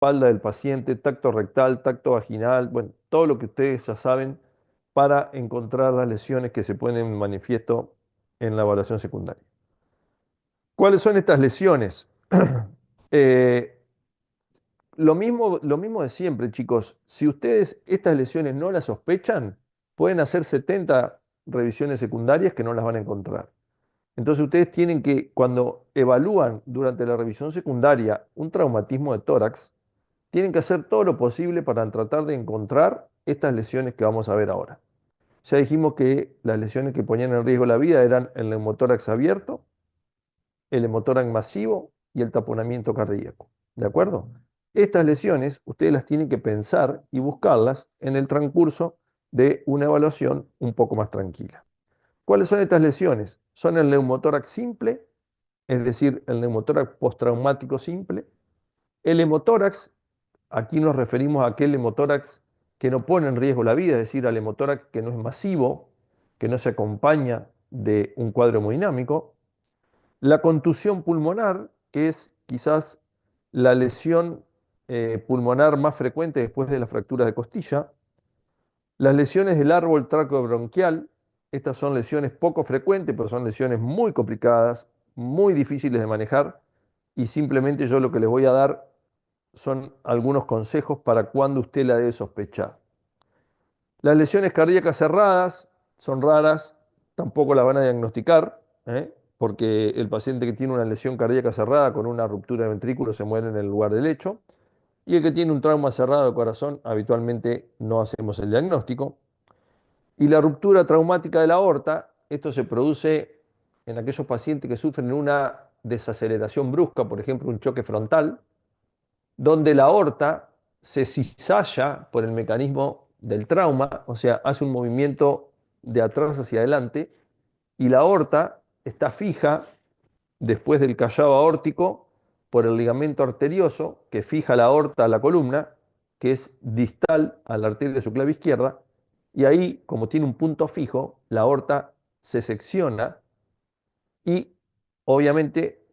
espalda del paciente, tacto rectal, tacto vaginal, bueno, todo lo que ustedes ya saben para encontrar las lesiones que se ponen en manifiesto en la evaluación secundaria. ¿Cuáles son estas lesiones? Eh, lo mismo de siempre, chicos. Si ustedes estas lesiones no las sospechan, pueden hacer 70 revisiones secundarias que no las van a encontrar. Entonces ustedes tienen que, cuando evalúan durante la revisión secundaria un traumatismo de tórax, tienen que hacer todo lo posible para tratar de encontrar estas lesiones que vamos a ver ahora. Ya dijimos que las lesiones que ponían en riesgo la vida eran el neumotórax abierto, el hemotórax masivo y el taponamiento cardíaco. ¿De acuerdo? Estas lesiones ustedes las tienen que pensar y buscarlas en el transcurso de una evaluación un poco más tranquila. ¿Cuáles son estas lesiones? Son el neumotórax simple, es decir, el neumotórax postraumático simple, el hemotórax. Aquí nos referimos a aquel hemotórax que no pone en riesgo la vida, es decir, al hemotórax que no es masivo, que no se acompaña de un cuadro hemodinámico. La contusión pulmonar, que es quizás la lesión pulmonar más frecuente después de las fracturas de costilla. Las lesiones del árbol tráqueo-bronquial, estas son lesiones poco frecuentes, pero son lesiones muy complicadas, muy difíciles de manejar, y simplemente yo lo que les voy a dar son algunos consejos para cuando usted la debe sospechar. Las lesiones cardíacas cerradas son raras, tampoco las van a diagnosticar, porque el paciente que tiene una lesión cardíaca cerrada con una ruptura de ventrículo se muere en el lugar del hecho, y el que tiene un trauma cerrado de corazón habitualmente no hacemos el diagnóstico. Y la ruptura traumática de la aorta, esto se produce en aquellos pacientes que sufren una desaceleración brusca, por ejemplo, un choque frontal, donde la aorta se cizalla por el mecanismo del trauma, o sea, hace un movimiento de atrás hacia adelante, y la aorta está fija después del callado aórtico por el ligamento arterioso que fija la aorta a la columna, que es distal a la arteria subclavia izquierda, y ahí, como tiene un punto fijo, la aorta se secciona y obviamente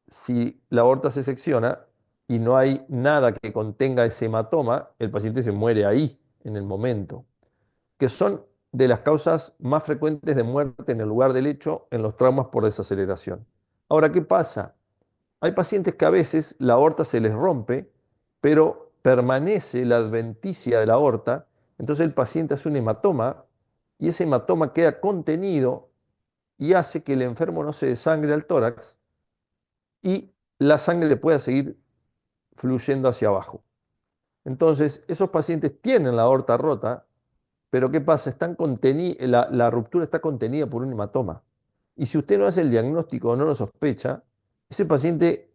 si la aorta se secciona y no hay nada que contenga ese hematoma, el paciente se muere ahí, en el momento, que son de las causas más frecuentes de muerte en el lugar del hecho en los traumas por desaceleración. Ahora, ¿qué pasa? Hay pacientes que a veces la aorta se les rompe, pero permanece la adventicia de la aorta, entonces el paciente hace un hematoma y ese hematoma queda contenido y hace que el enfermo no se desangre al tórax y la sangre le pueda seguir fluyendo hacia abajo. Entonces, esos pacientes tienen la aorta rota, pero ¿qué pasa? La ruptura está contenida por un hematoma. Y si usted no hace el diagnóstico o no lo sospecha, ese paciente,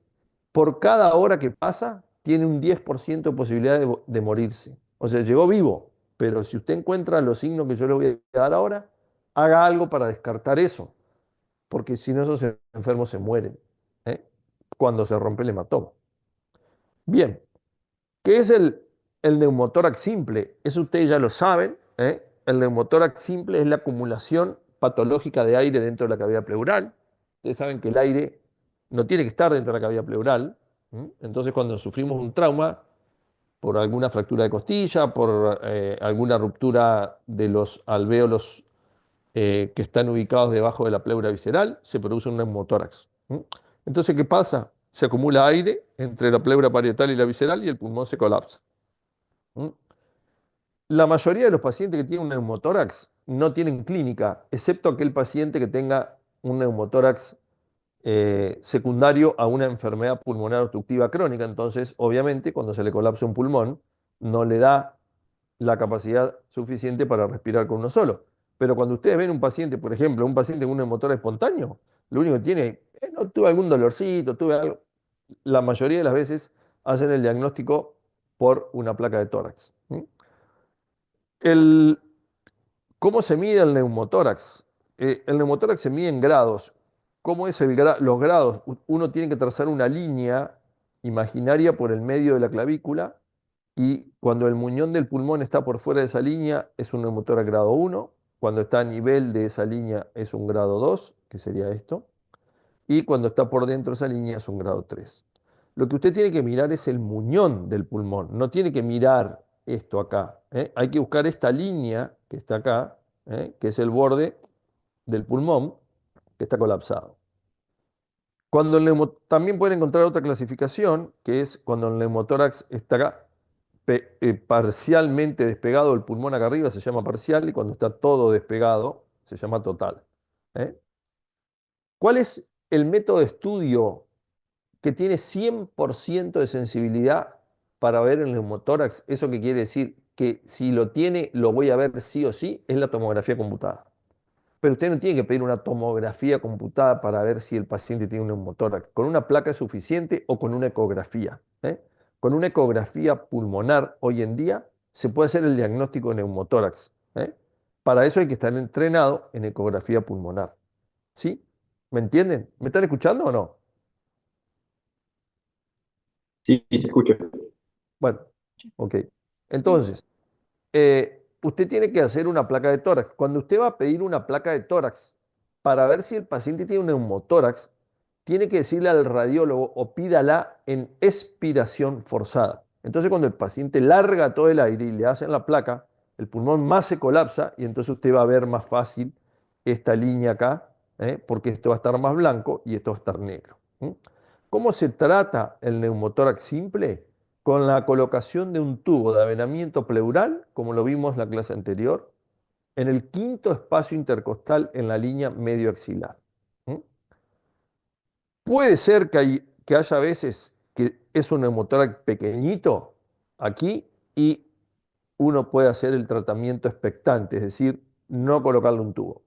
por cada hora que pasa, tiene un 10% de posibilidad de morirse. O sea, llegó vivo, pero si usted encuentra los signos que yo le voy a dar ahora, haga algo para descartar eso, porque si no, esos enfermos se mueren, ¿eh? Cuando se rompe el hematoma. Bien, ¿qué es el neumotórax simple? Eso ustedes ya lo saben, ¿eh? El neumotórax simple es la acumulación patológica de aire dentro de la cavidad pleural. Ustedes saben que el aire no tiene que estar dentro de la cavidad pleural. Entonces, cuando sufrimos un trauma por alguna fractura de costilla, por alguna ruptura de los alvéolos que están ubicados debajo de la pleura visceral, se produce un neumotórax. Entonces, ¿qué pasa? Se acumula aire entre la pleura parietal y la visceral y el pulmón se colapsa. ¿Mm? La mayoría de los pacientes que tienen un neumotórax no tienen clínica, excepto aquel paciente que tenga un neumotórax secundario a una enfermedad pulmonar obstructiva crónica. Entonces, obviamente, cuando se le colapsa un pulmón, no le da la capacidad suficiente para respirar con uno solo. Pero cuando ustedes ven un paciente, por ejemplo, un paciente con un neumotórax espontáneo, lo único que tiene, no tuve algún dolorcito, tuve algo. La mayoría de las veces hacen el diagnóstico por una placa de tórax. El, ¿Cómo se mide el neumotórax? El neumotórax se mide en grados. ¿Cómo es los grados? Uno tiene que trazar una línea imaginaria por el medio de la clavícula y cuando el muñón del pulmón está por fuera de esa línea es un neumotórax grado 1. Cuando está a nivel de esa línea es un grado 2, que sería esto. Y cuando está por dentro de esa línea es un grado 3. Lo que usted tiene que mirar es el muñón del pulmón, no tiene que mirar esto acá. Hay que buscar esta línea que está acá, que es el borde del pulmón que está colapsado. También pueden encontrar otra clasificación, que es cuando el neumotórax está parcialmente despegado el pulmón acá arriba, se llama parcial, y cuando está todo despegado, se llama total. ¿eh? ¿Cuál es el método de estudio que tiene 100% de sensibilidad para ver el neumotórax? Eso que quiere decir que si lo tiene, lo voy a ver sí o sí, es la tomografía computada. Pero usted no tiene que pedir una tomografía computada para ver si el paciente tiene un neumotórax. Con una placa es suficiente o con una ecografía. Con una ecografía pulmonar hoy en día se puede hacer el diagnóstico de neumotórax. Para eso hay que estar entrenado en ecografía pulmonar. ¿Sí? ¿Me entienden? ¿Me están escuchando o no? Sí, se escucha. Bueno, ok. Entonces, usted tiene que hacer una placa de tórax. Cuando usted va a pedir una placa de tórax para ver si el paciente tiene un neumotórax, tiene que decirle al radiólogo o pídala en expiración forzada. Entonces, cuando el paciente larga todo el aire y le hacen la placa, el pulmón más se colapsa y entonces usted va a ver más fácil esta línea acá, porque esto va a estar más blanco y esto va a estar negro. ¿Cómo se trata el neumotórax simple? Con la colocación de un tubo de avenamiento pleural, como lo vimos en la clase anterior, en el quinto espacio intercostal en la línea medioaxilar. ¿Mm? Puede ser que haya veces que es un neumotórax pequeñito aquí y uno puede hacer el tratamiento expectante, es decir, no colocarle un tubo.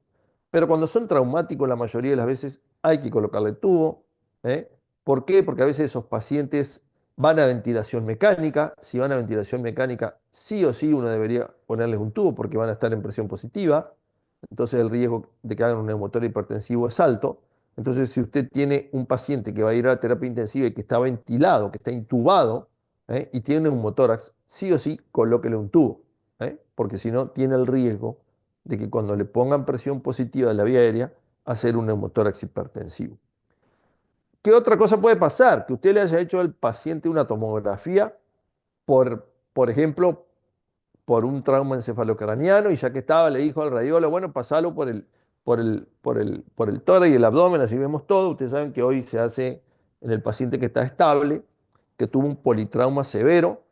Pero cuando son traumáticos, la mayoría de las veces hay que colocarle tubo. ¿eh? ¿Por qué? Porque a veces esos pacientes van a ventilación mecánica. Si van a ventilación mecánica, sí o sí uno debería ponerles un tubo porque van a estar en presión positiva. Entonces el riesgo de que hagan un neumotórax hipertensivo es alto. Entonces, si usted tiene un paciente que va a ir a la terapia intensiva y que está ventilado, que está intubado, y tiene un neumotórax, sí o sí colóquele un tubo, porque si no, tiene el riesgo de que cuando le pongan presión positiva de la vía aérea, hacer un neumotórax hipertensivo. ¿Qué otra cosa puede pasar? Que usted le haya hecho al paciente una tomografía, por ejemplo, por un trauma encefalocraniano y ya que estaba le dijo al radiólogo, bueno, pasalo por el tórax y el abdomen, así vemos todo. Ustedes saben que hoy se hace en el paciente que está estable, que tuvo un politrauma severo,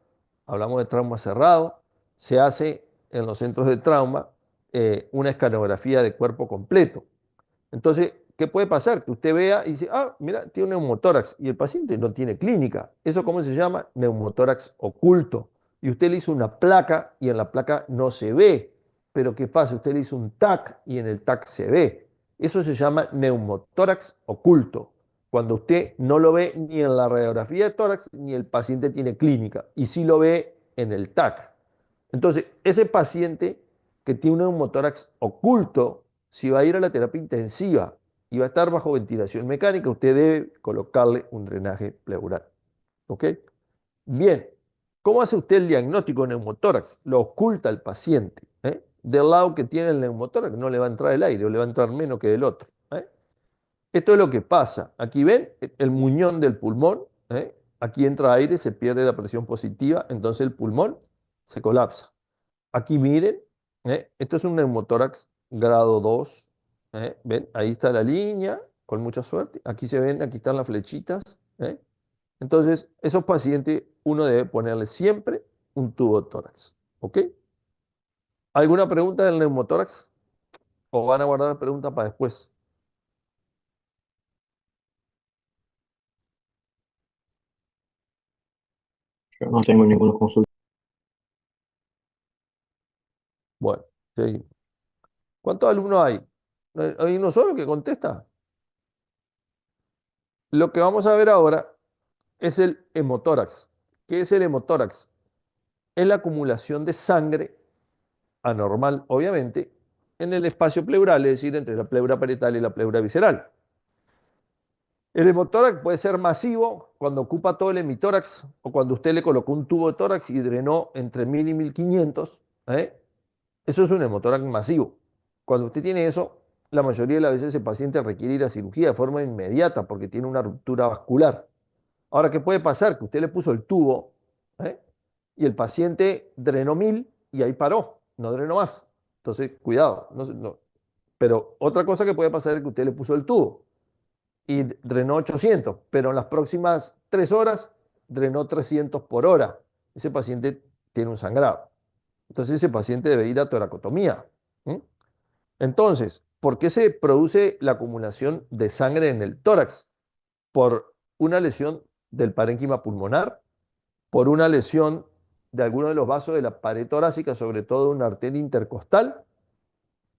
hablamos de trauma cerrado, se hace en los centros de trauma una escanografía de cuerpo completo. Entonces, ¿qué puede pasar? Que usted vea y dice, ah, mira, tiene un neumotórax y el paciente no tiene clínica. ¿Eso cómo se llama? Neumotórax oculto. Y usted le hizo una placa y en la placa no se ve. Pero ¿qué pasa? Usted le hizo un TAC y en el TAC se ve. Eso se llama neumotórax oculto. Cuando usted no lo ve ni en la radiografía de tórax ni el paciente tiene clínica y sí lo ve en el TAC. Entonces, ese paciente que tiene un neumotórax oculto, si va a ir a la terapia intensiva y va a estar bajo ventilación mecánica, usted debe colocarle un drenaje pleural. ¿Ok? Bien, ¿cómo hace usted el diagnóstico de neumotórax? Lo oculta el paciente. Del lado que tiene el neumotórax no le va a entrar el aire o le va a entrar menos que del otro. Esto es lo que pasa. Aquí ven el muñón del pulmón. Aquí entra aire, se pierde la presión positiva, entonces el pulmón se colapsa. Aquí miren, esto es un neumotórax grado 2. ¿Ven? Ahí está la línea, con mucha suerte. Aquí se ven, aquí están las flechitas. Entonces, esos pacientes uno debe ponerle siempre un tubo tórax. ¿Ok? ¿Alguna pregunta del neumotórax? ¿O van a guardar la pregunta para después? Yo no tengo ninguna consulta. Bueno, seguimos. ¿Cuántos alumnos hay? ¿Hay uno solo que contesta? Lo que vamos a ver ahora es el hemotórax. ¿Qué es el hemotórax? Es la acumulación de sangre anormal, obviamente, en el espacio pleural, es decir, entre la pleura parietal y la pleura visceral. El hemotórax puede ser masivo cuando ocupa todo el hemitórax o cuando usted le colocó un tubo de tórax y drenó entre 1000 y 1500. ¿eh? Eso es un hemotórax masivo. Cuando usted tiene eso, la mayoría de las veces el paciente requiere ir a cirugía de forma inmediata porque tiene una ruptura vascular. Ahora, ¿qué puede pasar? Que usted le puso el tubo, ¿eh? Y el paciente drenó 1000 y ahí paró, no drenó más. Entonces, cuidado. Pero otra cosa que puede pasar es que usted le puso el tubo y drenó 800, pero en las próximas 3 horas drenó 300 por hora. Ese paciente tiene un sangrado. Entonces ese paciente debe ir a toracotomía. ¿Mm? Entonces, ¿por qué se produce la acumulación de sangre en el tórax? Por una lesión del parénquima pulmonar, por una lesión de alguno de los vasos de la pared torácica, sobre todo una arteria intercostal,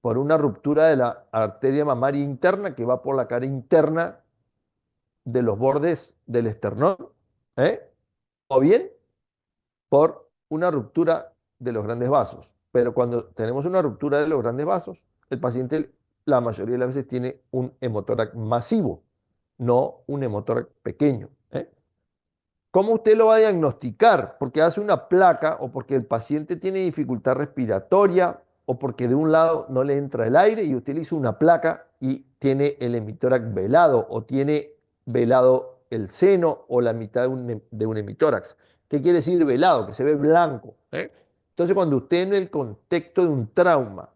por una ruptura de la arteria mamaria interna que va por la cara interna de los bordes del esternón, ¿eh? O bien por una ruptura de los grandes vasos. Pero cuando tenemos una ruptura de los grandes vasos, el paciente la mayoría de las veces tiene un hemotórax masivo, no un hemotórax pequeño, ¿eh? ¿Cómo usted lo va a diagnosticar? Porque hace una placa o porque el paciente tiene dificultad respiratoria o porque de un lado no le entra el aire y usted le hizo una placa y tiene el hemitórax velado o tiene velado el seno o la mitad de un hemitórax. ¿Qué quiere decir velado? Que se ve blanco, ¿eh? Entonces, cuando usted en el contexto de un trauma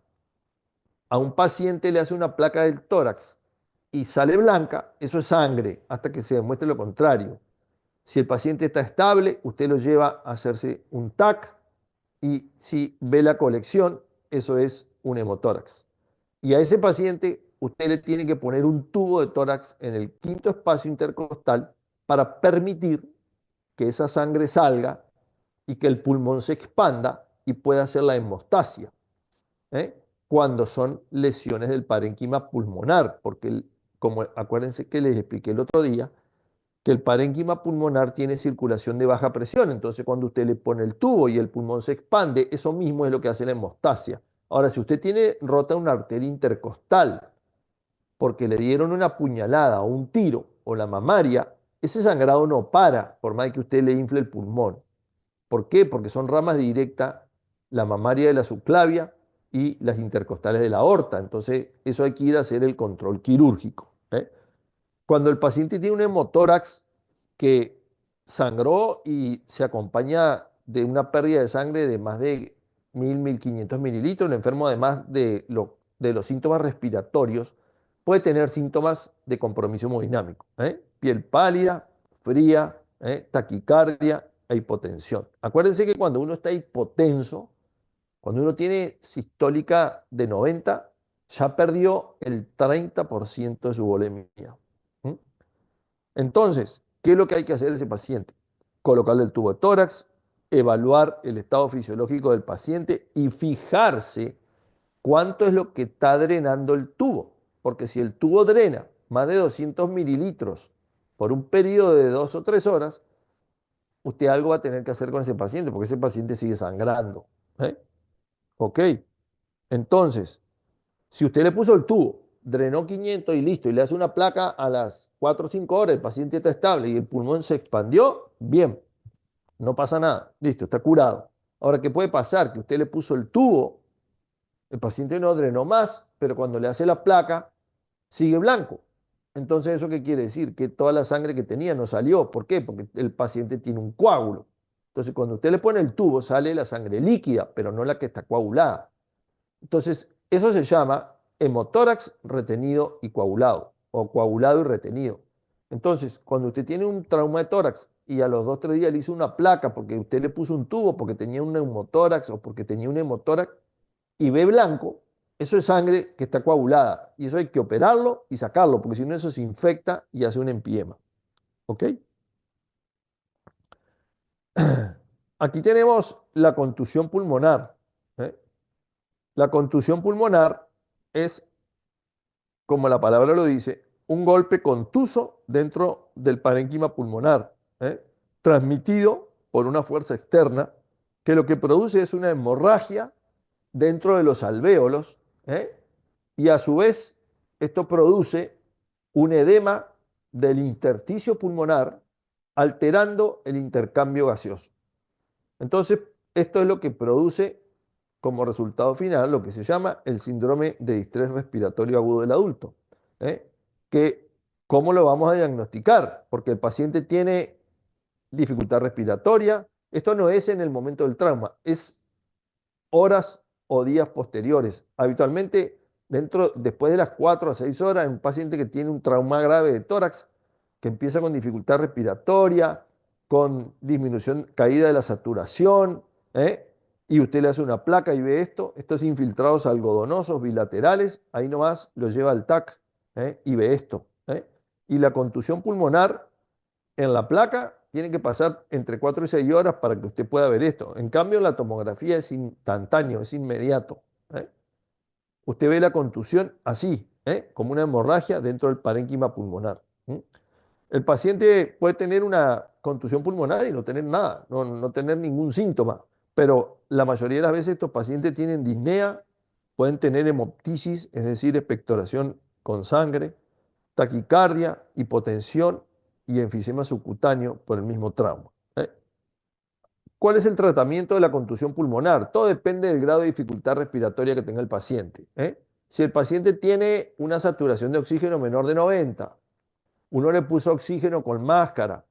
a un paciente le hace una placa del tórax y sale blanca, eso es sangre, hasta que se demuestre lo contrario. Si el paciente está estable, usted lo lleva a hacerse un TAC y si ve la colección, eso es un hemotórax. Y a ese paciente usted le tiene que poner un tubo de tórax en el quinto espacio intercostal para permitir que esa sangre salga y que el pulmón se expanda y pueda hacer la hemostasia, ¿eh? Cuando son lesiones del parénquima pulmonar, porque como acuérdense que les expliqué el otro día, que el parénquima pulmonar tiene circulación de baja presión. Entonces, cuando usted le pone el tubo y el pulmón se expande, eso mismo es lo que hace la hemostasia. Ahora, si usted tiene rota una arteria intercostal porque le dieron una puñalada o un tiro o la mamaria, ese sangrado no para, por más que usted le infle el pulmón. ¿Por qué? Porque son ramas directas, la mamaria de la subclavia y las intercostales de la aorta. Entonces, eso hay que ir a hacer el control quirúrgico, ¿eh? Cuando el paciente tiene un hemotórax que sangró y se acompaña de una pérdida de sangre de más de 1500 mililitros, el enfermo además de los síntomas respiratorios puede tener síntomas de compromiso hemodinámico, ¿eh? Piel pálida, fría, taquicardia e hipotensión. Acuérdense que cuando uno está hipotenso, cuando uno tiene sistólica de 90, ya perdió el 30% de su volemia. ¿Mm? Entonces, ¿qué es lo que hay que hacer a ese paciente? Colocarle el tubo de tórax, evaluar el estado fisiológico del paciente y fijarse cuánto es lo que está drenando el tubo. Porque si el tubo drena más de 200 mililitros por un periodo de 2 o 3 horas, usted algo va a tener que hacer con ese paciente, porque ese paciente sigue sangrando, ¿eh? Ok, entonces, si usted le puso el tubo, drenó 500 y listo, y le hace una placa a las 4 o 5 horas, el paciente está estable y el pulmón se expandió, bien, no pasa nada, listo, está curado. Ahora, ¿qué puede pasar? Que usted le puso el tubo, el paciente no drenó más, pero cuando le hace la placa, sigue blanco. Entonces, ¿eso qué quiere decir? Que toda la sangre que tenía no salió. ¿Por qué? Porque el paciente tiene un coágulo. Entonces, cuando usted le pone el tubo, sale la sangre líquida, pero no la que está coagulada. Entonces, eso se llama hemotórax retenido y coagulado, o coagulado y retenido. Entonces, cuando usted tiene un trauma de tórax y a los 2 o 3 días le hizo una placa porque usted le puso un tubo, porque tenía un neumotórax o porque tenía un hemotórax y ve blanco, eso es sangre que está coagulada y eso hay que operarlo y sacarlo, porque si no eso se infecta y hace un empiema. ¿Ok? Aquí tenemos la contusión pulmonar, ¿eh? La contusión pulmonar es, como la palabra lo dice, un golpe contuso dentro del parénquima pulmonar, ¿eh? Transmitido por una fuerza externa que lo que produce es una hemorragia dentro de los alvéolos, ¿eh? Y a su vez esto produce un edema del intersticio pulmonar alterando el intercambio gaseoso. Entonces, esto es lo que produce como resultado final lo que se llama el síndrome de distrés respiratorio agudo del adulto, ¿eh? Que, ¿cómo lo vamos a diagnosticar? Porque el paciente tiene dificultad respiratoria. Esto no es en el momento del trauma, es horas o días posteriores. Habitualmente, después de las 4 a 6 horas, en un paciente que tiene un trauma grave de tórax, que empieza con dificultad respiratoria, con disminución, caída de la saturación, ¿eh? Y usted le hace una placa y ve esto, estos infiltrados algodonosos bilaterales, ahí nomás lo lleva al TAC, ¿eh? Y ve esto, ¿eh? Y la contusión pulmonar en la placa tiene que pasar entre 4 y 6 horas para que usted pueda ver esto. En cambio, la tomografía es instantáneo, es inmediato, ¿eh? Usted ve la contusión así, ¿eh? Como una hemorragia dentro del parénquima pulmonar. ¿Eh? El paciente puede tener una contusión pulmonar y no tener nada, no tener ningún síntoma, pero la mayoría de las veces estos pacientes tienen disnea, pueden tener hemoptisis, es decir, expectoración con sangre, taquicardia, hipotensión y enfisema subcutáneo por el mismo trauma. ¿Eh? ¿Cuál es el tratamiento de la contusión pulmonar? Todo depende del grado de dificultad respiratoria que tenga el paciente. ¿Eh? Si el paciente tiene una saturación de oxígeno menor de 90, uno le puso oxígeno con máscara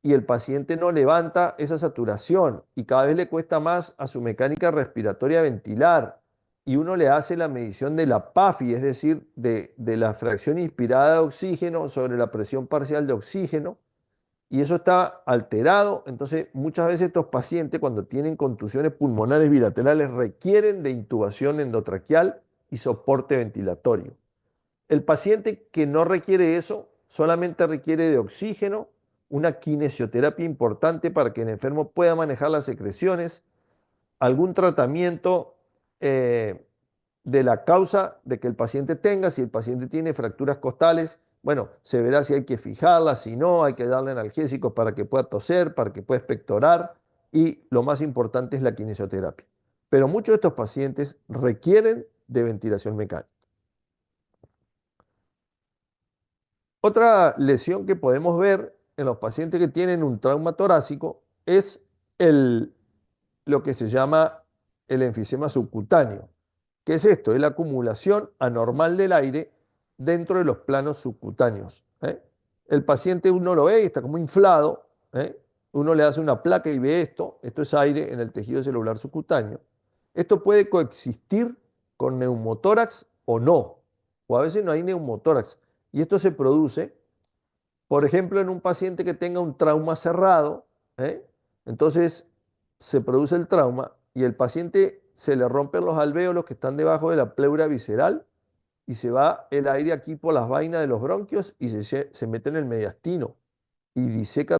y el paciente no levanta esa saturación y cada vez le cuesta más a su mecánica respiratoria ventilar y uno le hace la medición de la PAFI, es decir, de la fracción inspirada de oxígeno sobre la presión parcial de oxígeno, y eso está alterado. Entonces muchas veces estos pacientes cuando tienen contusiones pulmonares bilaterales requieren de intubación endotraqueal y soporte ventilatorio. El paciente que no requiere eso solamente requiere de oxígeno, una kinesioterapia importante para que el enfermo pueda manejar las secreciones, algún tratamiento de la causa de que el paciente tenga. Si el paciente tiene fracturas costales, bueno, se verá si hay que fijarlas, si no, hay que darle analgésicos para que pueda toser, para que pueda expectorar y lo más importante es la kinesioterapia. Pero muchos de estos pacientes requieren de ventilación mecánica. Otra lesión que podemos ver en los pacientes que tienen un trauma torácico es lo que se llama el enfisema subcutáneo. ¿Qué es esto? Es la acumulación anormal del aire dentro de los planos subcutáneos. ¿Eh? El paciente uno lo ve y está como inflado. ¿Eh? Uno le hace una placa y ve esto. Esto es aire en el tejido celular subcutáneo. Esto puede coexistir con neumotórax o no. O a veces no hay neumotórax. Y esto se produce, por ejemplo, en un paciente que tenga un trauma cerrado. ¿Eh? Entonces se produce el trauma y el paciente se le rompen los alvéolos que están debajo de la pleura visceral y se va el aire aquí por las vainas de los bronquios y se mete en el mediastino y diseca